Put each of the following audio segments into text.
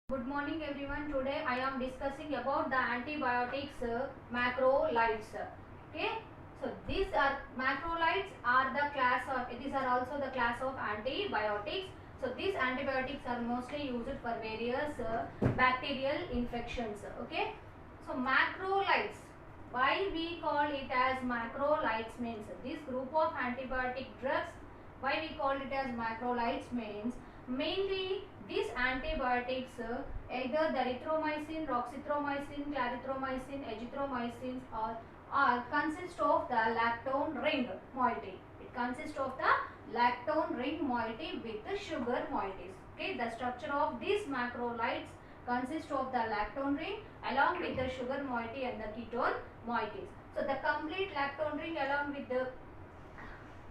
Good morning everyone. Today I am discussing about the antibiotics macrolides. Okay. So these are macrolides are the class of, these are also the class of antibiotics. So these antibiotics are mostly used for various bacterial infections. Okay. So macrolides, why we call it as macrolides means this group of antibiotic drugs, why we call it as macrolides means mainly these antibiotics either the erythromycin, roxithromycin, clarithromycin, azithromycin are consist of the lactone ring moiety. It consists of the lactone ring moiety with the sugar moieties. Okay, the structure of these macrolides consist of the lactone ring along with the sugar moiety and the ketone moieties. So the complete lactone ring along with the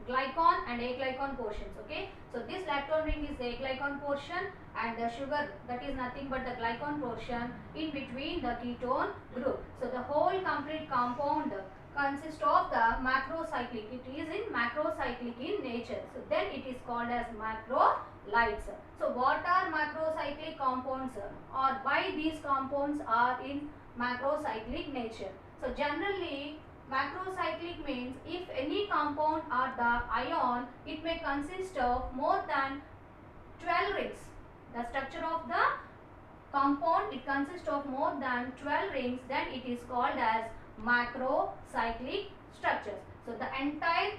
glycon and aglycon portions. Okay, so this lactone ring is the aglycon portion and the sugar, that is nothing but the glycon portion in between the ketone group. So the whole complete compound consists of the macrocyclic. It is in macrocyclic in nature, so then it is called as macrolides. So what are macrocyclic compounds or why these compounds are in macrocyclic nature? So generally macrocyclic means if any compound or the ion, it may consist of more than 12 rings. The structure of the compound, it consists of more than 12 rings, then it is called as macrocyclic structures. So the entire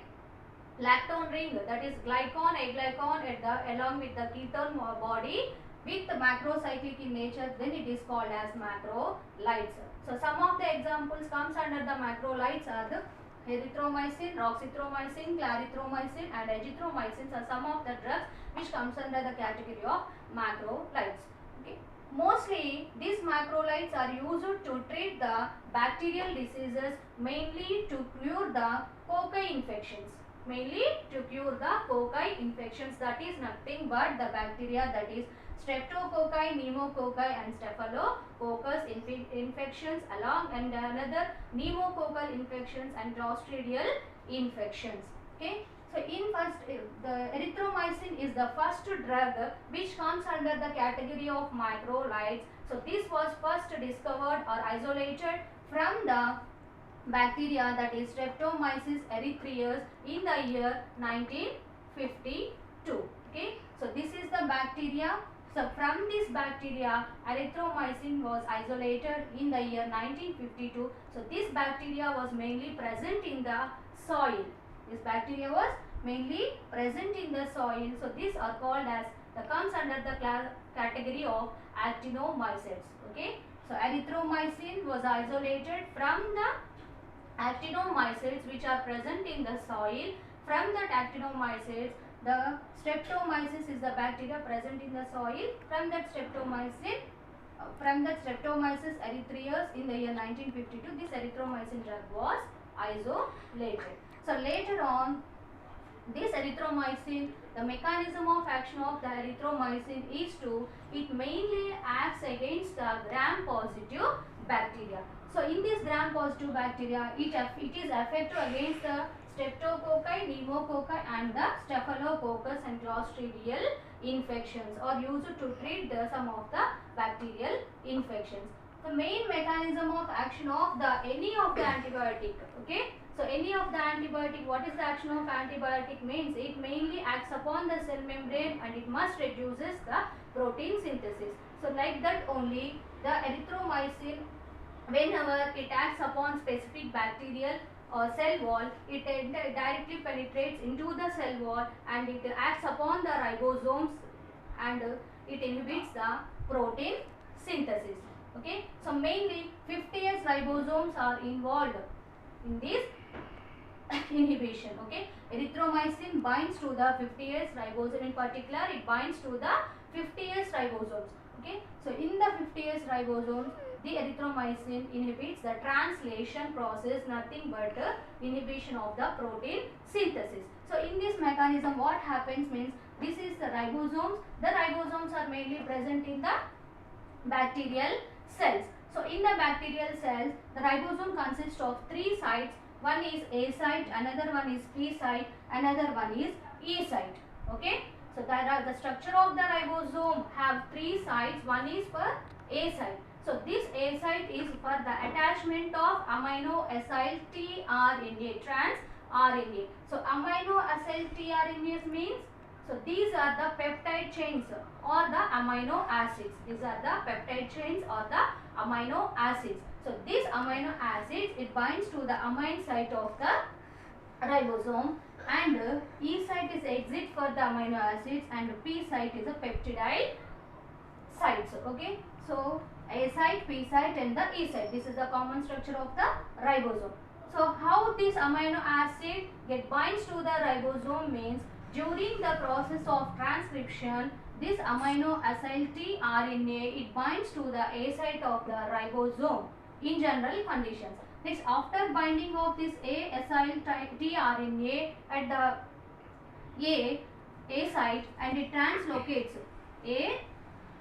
lactone ring, that is glycon, aglycon along with the ketone body with the macrocyclic in nature, then it is called as macrolides. So some of the examples comes under the macrolides are the erythromycin, roxithromycin, clarithromycin and azithromycin are some of the drugs which comes under the category of macrolides. Okay. Mostly these macrolides are used to treat the bacterial diseases, mainly to cure the cocci infections. Mainly to cure the cocci infections, that is nothing but the bacteria, that is streptococci, pneumococci and staphylococcus infections along and another pneumococcal infections and clostridial infections. Okay. So in first, the erythromycin is the first drug which comes under the category of macrolides. So this was first discovered or isolated from the bacteria, that is Streptomyces erythraeus in the year 1952. Okay, so this is the bacteria. So from this bacteria, erythromycin was isolated in the year 1952. So this bacteria was mainly present in the soil. This bacteria was mainly present in the soil. So these are called as, the comes under the category of actinomycetes. Okay, so erythromycin was isolated from the actinomycetes which are present in the soil. From that actinomycetes, the streptomyces is the bacteria present in the soil. From that streptomyces erythraeus in the year 1952, this erythromycin drug was isolated. So later on, this erythromycin, the mechanism of action of the erythromycin is to, it mainly acts against the gram-positive bacteria. So in this gram-positive bacteria, it is effective against the streptococci, pneumococci and the staphylococcus and clostridial infections, or used to treat some of the bacterial infections. The main mechanism of action of the any of the antibiotic. Okay, so any of the antibiotic, what is the action of antibiotic means, it mainly acts upon the cell membrane and it must reduces the protein synthesis. So like that only the erythromycin, whenever it acts upon specific bacterial or cell wall, it directly penetrates into the cell wall and it acts upon the ribosomes and it inhibits the protein synthesis. Okay, so mainly 50S ribosomes are involved in this inhibition. Okay, erythromycin binds to the 50S ribosome, in particular it binds to the 50S ribosomes. Okay, so in the 50S ribosomes, the erythromycin inhibits the translation process, nothing but inhibition of the protein synthesis. So in this mechanism, what happens means, this is the ribosomes. The ribosomes are mainly present in the bacterial cells. So in the bacterial cells, the ribosome consists of 3 sites. One is A site, another one is P site, another one is E site. Okay. So the structure of the ribosome have three sites. One is for A site. So this A site is for the attachment of amino acyl tRNA, trans RNA. So amino acyl tRNAs means, so these are the peptide chains or the amino acids. These are the peptide chains or the amino acids. So these amino acids, it binds to the amine site of the ribosome, and E site is exit for the amino acids, and P site is a peptidyl sites. Okay, so A site, P site and the E site. This is the common structure of the ribosome. So how this amino acid get binds to the ribosome means, during the process of transcription, this amino acyl tRNA, it binds to the A site of the ribosome in general conditions. Next, after binding of this A acyl tRNA at the A site, and it translocates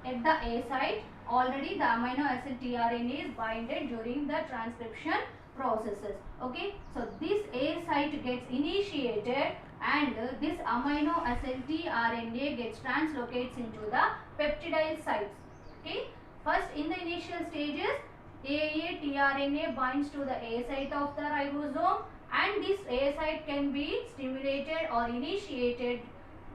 at the A site, already the amino acid tRNA is binded during the transcription processes. Okay, so this A site gets initiated, and this amino acid tRNA gets translocates into the peptidyl sites. Okay, first in the initial stages, AA tRNA binds to the A site of the ribosome, and this A site can be stimulated or initiated.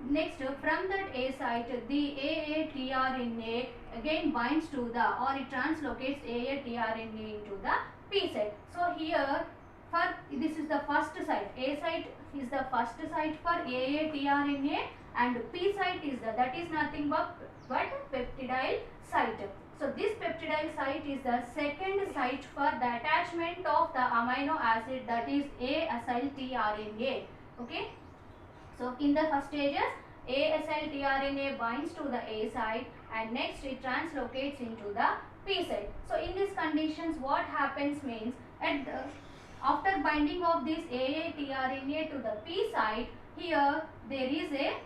Next, from that A site, the AA tRNA again binds to the, or it translocates AA tRNA into the P site. So here, for this is the first site. A site is the first site for AA tRNA, and P site is the, that is nothing but peptidyl site. So this peptidyl site is the second site for the attachment of the amino acid, that is A acyl tRNA. Okay. So in the first stages, A acyl tRNA binds to the A site, and next it translocates into the P site. So in these conditions, what happens means, at the, after binding of this AA tRNA to the P site, here there is a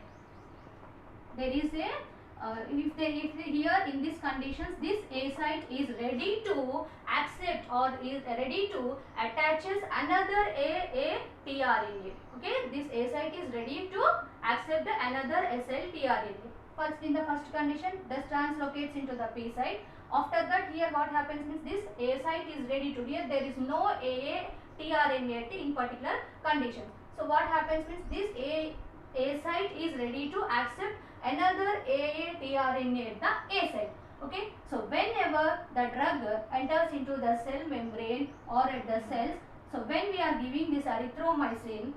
here in these conditions, this A site is ready to accept or is ready to attaches another AA tRNA. Okay, this A site is ready to accept another acyl tRNA. First, in the first condition, this translocates into the P site. After that, here what happens means, this A site is ready to, here there is no AA tRNA in particular condition. So what happens means, this A site is ready to accept another AA tRNA at the A site. Okay, so whenever the drug enters into the cell membrane or at the cells, so when we are giving this erythromycin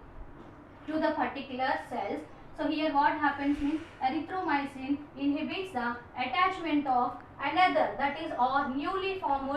to the particular cells, so here what happens means, erythromycin inhibits the attachment of another, that is or newly formed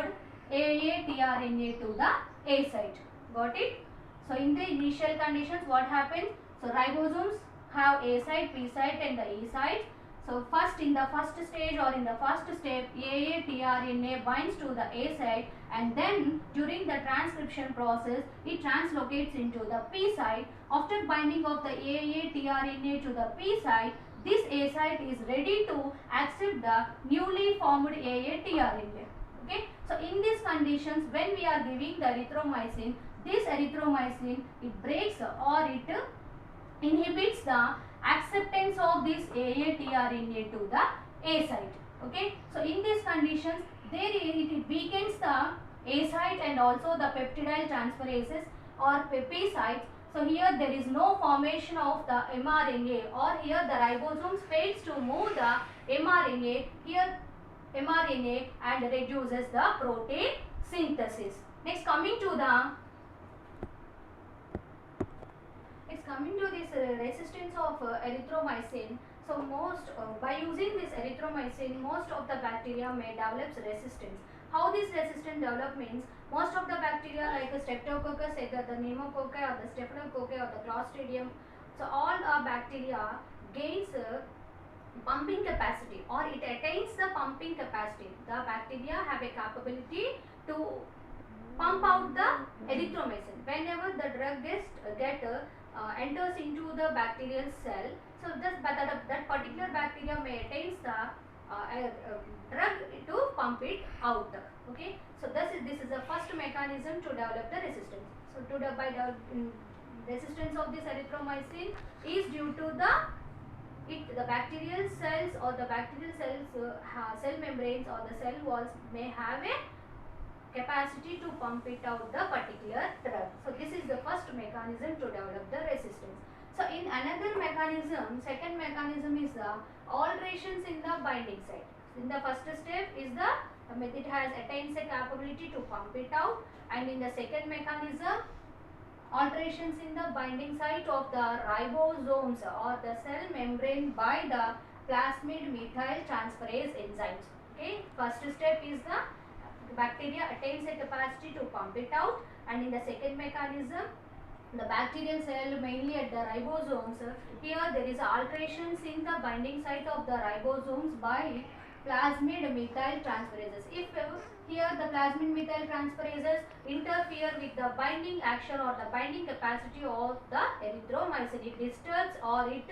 AA tRNA to the A site. Got it? So in the initial conditions, what happens? So ribosomes have A site, P site and the E site. So first, in the first stage or in the first step, AA tRNA binds to the A site, and then during the transcription process, it translocates into the P site. After binding of the AA tRNA to the P site, this A site is ready to accept the newly formed AA tRNA. Okay, so in these conditions, when we are giving the erythromycin, this erythromycin, it breaks or it inhibits the acceptance of this AA tRNA to the A site. Okay, so in these conditions, there it weakens the A site and also the peptidyl transferases or P sites. So here there is no formation of the mRNA, or here the ribosomes fails to move the mRNA here mRNA and reduces the protein synthesis. Next, coming to this resistance of erythromycin. So by using this erythromycin, most of the bacteria may develop resistance. How this resistance develop means, most of the bacteria like the Streptococcus, either the Pneumococci or the Staphylococci or the Clostridium, so all bacteria gains pumping capacity, or it attains the pumping capacity. The bacteria have a capability to pump out the erythromycin. Whenever the drug enters into the bacterial cell, so that particular bacteria may attains the drug to pump it out. Okay, so this is the first mechanism to develop the resistance. So by the resistance of this erythromycin is due to the the bacterial cells or the bacterial cells cell membranes or the cell walls may have a capacity to pump it out the particular drug. So this is the first mechanism to develop the resistance. So in another mechanism, second mechanism is the alterations in the binding site. In the first step is the it has attains a capability to pump it out, and in the second mechanism, alterations in the binding site of the ribosomes or the cell membrane by the plasmid methyl transferase enzymes. Okay, first step is the bacteria attains a capacity to pump it out, and in the second mechanism, the bacterial cell mainly at the ribosomes, here there is alterations in the binding site of the ribosomes by plasmid methyl transferases. If here the plasmid methyl transferases interfere with the binding action or the binding capacity of the erythromycin, it disturbs or it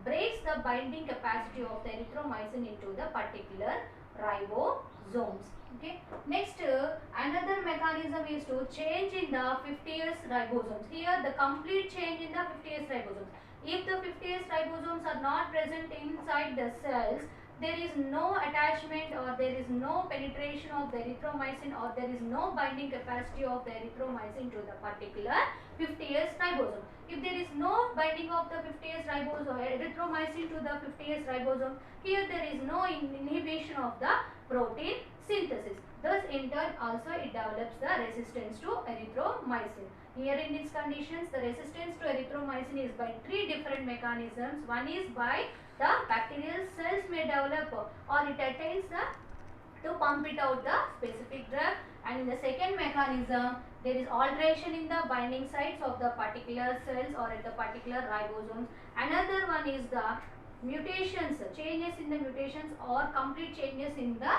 breaks the binding capacity of the erythromycin into the particular ribosomes. Okay. Next, another mechanism is to change in the 50S ribosomes. Here the complete change in the 50S ribosomes. If the 50S ribosomes are not present inside the cells, there is no attachment or there is no penetration of the erythromycin or there is no binding capacity of the erythromycin to the particular 50S ribosome. If there is no binding of the 50S ribosome, erythromycin to the 50S ribosome, here there is no inhibition of the protein synthesis. Thus in turn also it develops the resistance to erythromycin. Here in these conditions the resistance to erythromycin is by three different mechanisms. One is by the bacterial cells may develop or it attains to pump it out the specific drug, and in the second mechanism there is alteration in the binding sites of the particular cells or at the particular ribosomes. Another one is the mutations, changes in the mutations or complete changes in the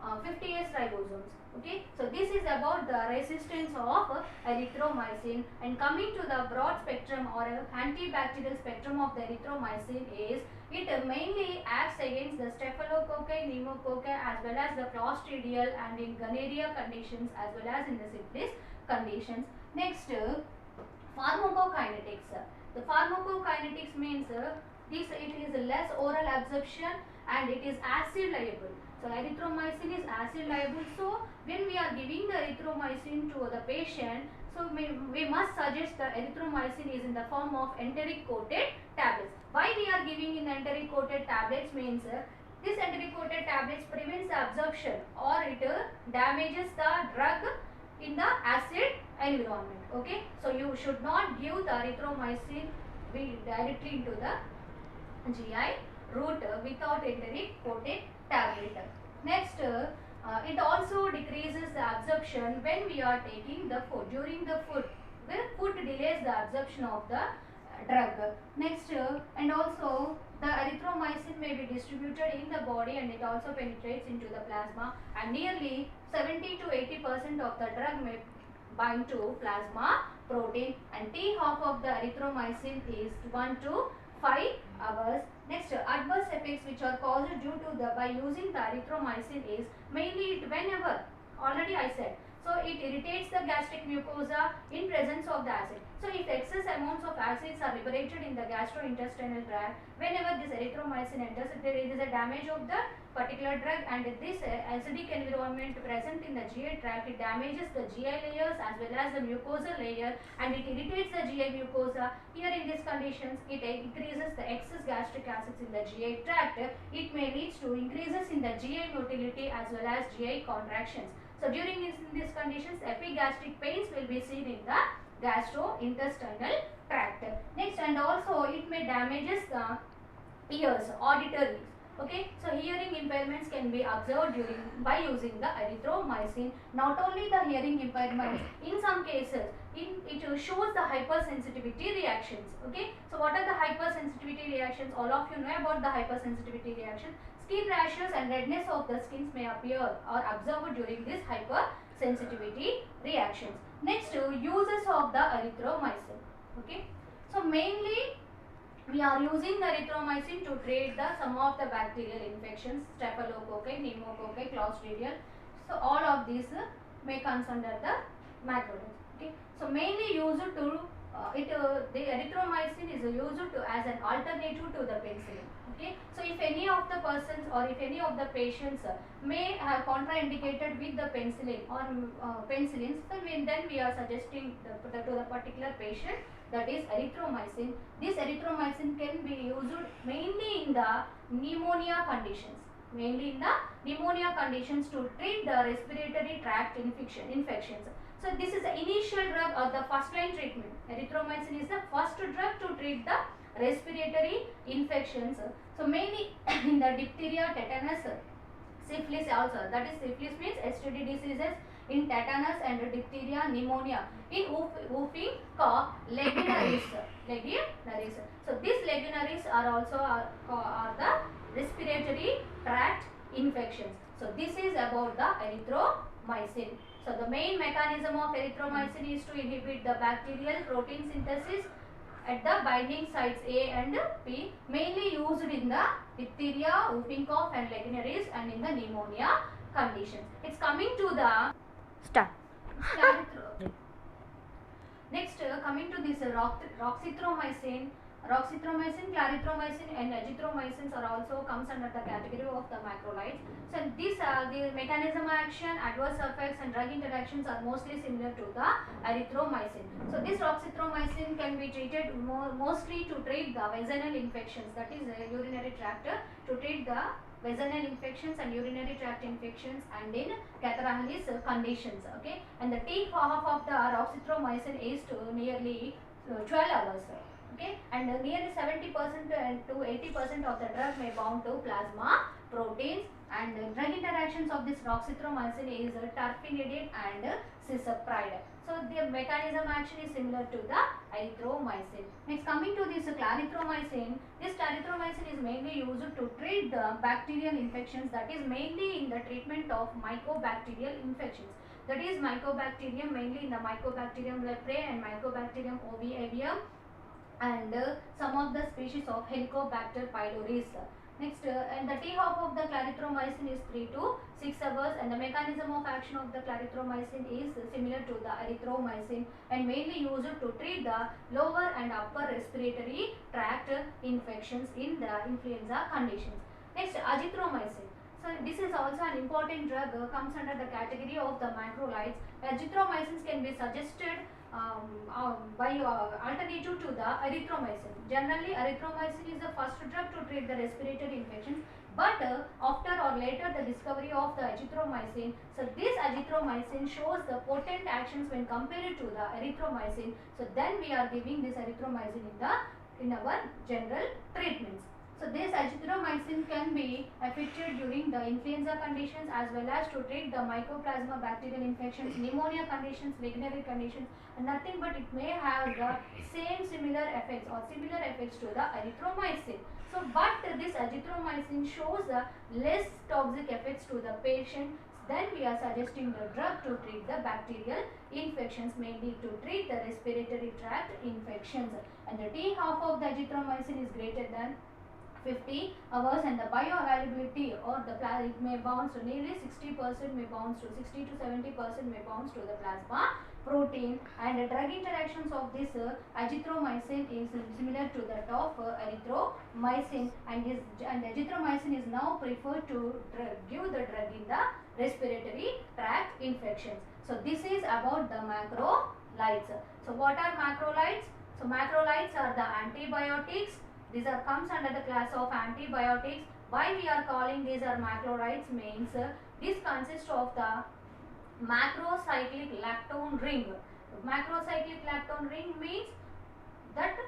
50S ribosomes. Okay, so this is about the resistance of erythromycin, and coming to the broad spectrum or antibacterial spectrum of the erythromycin is it mainly acts against the staphylococci, pneumococci as well as the clostridial and in gonorrhea conditions as well as in the syphilis conditions. Next, pharmacokinetics. The pharmacokinetics means it is less oral absorption and it is acid liable. So erythromycin is acid liable. So when we are giving the erythromycin to the patient, so we must suggest the erythromycin is in the form of enteric coated tablets. Why we are giving in the enteric coated tablets means this enteric coated tablets prevents the absorption or it damages the drug in the acid environment. Okay, so you should not give the erythromycin directly into the GI route without enteric coated tablet. Next, it also decreases the absorption when we are taking the food. During the food delays the absorption of the drug. Next, and also the erythromycin may be distributed in the body and it also penetrates into the plasma, and nearly 70 to 80% of the drug may bind to plasma protein, and T half of the erythromycin is 1 to 5 hours. Next, adverse effects which are caused due to the by using the erythromycin is mainly whenever already I said. So it irritates the gastric mucosa in presence of the acid. So if excess amounts of acids are liberated in the gastrointestinal tract, whenever this erythromycin enters, there is a damage of the particular drug, and this acidic environment present in the GI tract, it damages the GI layers as well as the mucosal layer, and it irritates the GI mucosa. Here in these conditions, it increases the excess gastric acids in the GI tract. It may lead to increases in the GI motility as well as GI contractions. So during these conditions, epigastric pains will be seen in the gastrointestinal tract. Next, and also it may damages the ears, auditories. Okay, so hearing impairments can be observed by using the erythromycin. Not only the hearing impairments, in some cases it shows the hypersensitivity reactions. Okay, so what are the hypersensitivity reactions? All of you know about the hypersensitivity reaction. Skin rashes and redness of the skins may appear or observed during this hypersensitivity reactions. Next, uses of the erythromycin. Okay, so mainly we are using the erythromycin to treat some of the bacterial infections, staphylococci, pneumococci, clostridial. So all of these may come under the macrolides. Okay, so mainly used to the erythromycin is used as an alternative to the penicillin. Okay, so if any of the persons or if any of the patients may have contraindicated with the penicillin or penicillins, so then we are suggesting to the particular patient, that is erythromycin. This erythromycin can be used mainly in the pneumonia conditions. Mainly in the pneumonia conditions to treat the respiratory tract infections. So this is the initial drug or the first line treatment. Erythromycin is the first drug to treat the respiratory infections. So mainly in the diphtheria, tetanus, syphilis also. That is, syphilis means STD diseases, in tetanus and diphtheria, pneumonia, in whooping cough, legionnaires. So these legionnaires are also are the respiratory tract infections. So this is about the erythromycin. So the main mechanism of erythromycin is to inhibit the bacterial protein synthesis at the binding sites A and P, mainly used in the diphtheria, whooping cough and legionnaires, and in the pneumonia conditions. It's coming to the Start. Next, coming to this roxithromycin. Roxithromycin, clarithromycin and azithromycin are also comes under the category of the macrolides. So these the mechanism action, adverse effects and drug interactions are mostly similar to the erythromycin. So this roxithromycin can be treated mostly to treat the vaginal infections, that is urinary tract, to treat the vaginal infections and urinary tract infections and in Catarrhalis conditions. Okay, and the T half of the roxithromycin is to nearly 12 hours. Okay, and nearly 70% to 80% of the drug may bound to plasma proteins, and drug interactions of this roxithromycin is terfenadine and cisapride. So the mechanism action is similar to the erythromycin. Next, coming to this clarithromycin. This clarithromycin is mainly used to treat the bacterial infections, that is mainly in the treatment of mycobacterial infections. That is mycobacterium, mainly in the Mycobacterium leprae and Mycobacterium oviavium, and some of the species of Helicobacter pylori. Next, and the T half of the clarithromycin is 3 to 6 hours, and the mechanism of action of the clarithromycin is similar to the erythromycin and mainly used to treat the lower and upper respiratory tract infections in the influenza conditions. Next, azithromycin. So this is also an important drug, comes under the category of the macrolides. Azithromycins can be suggested by alternative to the erythromycin. Generally, erythromycin is the first drug to treat the respiratory infections, but after or later the discovery of the azithromycin, so this azithromycin shows the potent actions when compared to the erythromycin. So then we are giving this erythromycin in our general treatments. So this azithromycin can be effective during the influenza conditions as well as to treat the mycoplasma bacterial infections, pneumonia conditions, legionnaire conditions, and nothing but it may have the same similar effects or similar effects to the erythromycin. So but this azithromycin shows the less toxic effects to the patient. Then we are suggesting the drug to treat the bacterial infections, mainly to treat the respiratory tract infections. And the T half of the azithromycin is greater than 50 hours, and the bioavailability or the it may bounce to nearly 60%, may bounce to 60 to 70% may bounce to the plasma protein, and the drug interactions of this azithromycin is similar to that of erythromycin, and azithromycin is now preferred to give the drug in the respiratory tract infections. So this is about the macrolides. So what are macrolides? So macrolides are the antibiotics. These are comes under the class of antibiotics. Why we are calling these are macrolides means this consists of the macrocyclic lactone ring. Macrocyclic lactone ring means that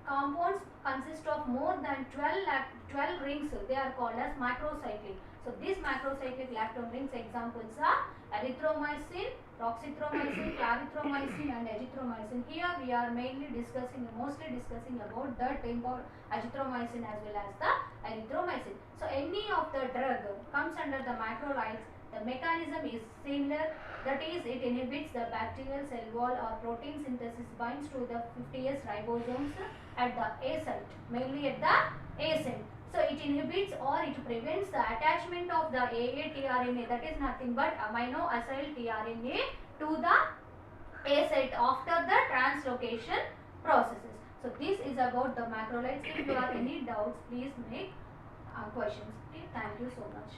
compounds consist of more than 12 rings. They are called as macrocyclic. So these macrocyclic lactone rings examples are erythromycin, roxithromycin, clarithromycin and azithromycin. Here we are mostly discussing about the type of azithromycin as well as the erythromycin. So any of the drug comes under the macrolides. The mechanism is similar, that is it inhibits the bacterial cell wall or protein synthesis, binds to the 50S ribosomes at the A site, mainly at the A site. So it inhibits or it prevents the attachment of the AAtRNA, that is nothing but amino acyl tRNA, to the A site after the translocation processes. So this is about the macrolides. If you have any doubts, please make questions. Okay, thank you so much.